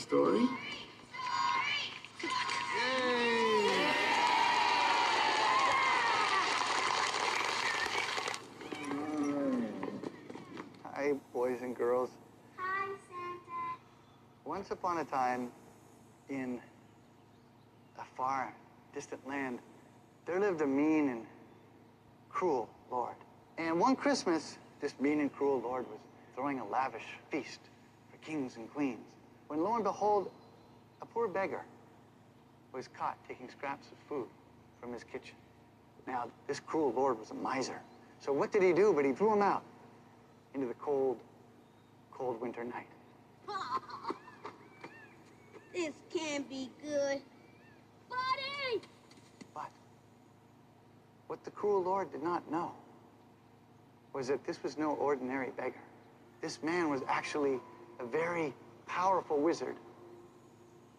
story. Yay! Hi, boys and girls. Hi, Santa. Once upon a time, in a far, distant land, there lived a mean and cruel lord. And one Christmas, this mean and cruel lord was throwing a lavish feast for kings and queens, when lo and behold, a poor beggar was caught taking scraps of food from his kitchen. Now, this cruel lord was a miser. So what did he do? But he threw him out into the cold, cold winter night. This can't be good. Buddy! But what the cruel lord did not know was that this was no ordinary beggar. This man was actually a very powerful wizard,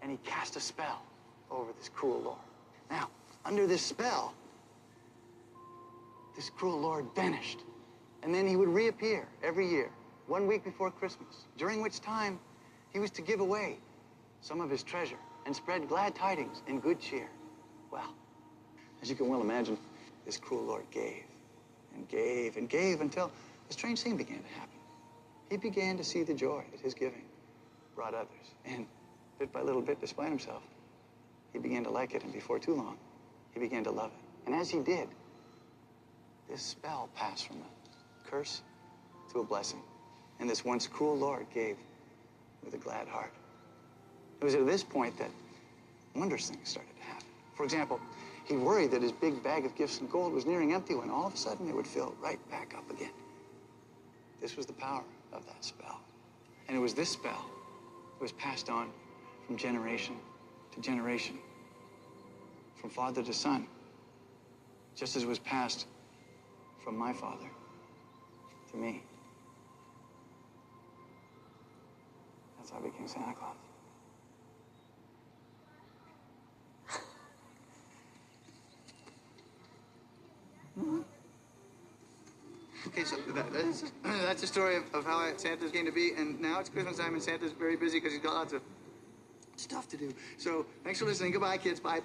and he cast a spell over this cruel lord. Now, under this spell, this cruel lord vanished, and then he would reappear every year, 1 week before Christmas, during which time he was to give away some of his treasure and spread glad tidings and good cheer. Well, as you can well imagine, this cruel lord gave and gave and gave until a strange thing began to happen. He began to see the joy that his giving brought others, and bit by little bit, despite himself, he began to like it, and before too long, he began to love it. And as he did, this spell passed from a curse to a blessing, and this once cruel lord gave with a glad heart. It was at this point that wondrous things started to happen. For example, he worried that his big bag of gifts and gold was nearing empty when all of a sudden it would fill right back up again. This was the power of that spell. And it was this spell that was passed on from generation to generation, from father to son, just as it was passed from my father to me. That's how I became Santa Claus. Okay, so that's the story of how Santa's came to be, and now it's Christmas time, and Santa's very busy because he's got lots of stuff to do. So thanks for listening. Goodbye, kids. Bye.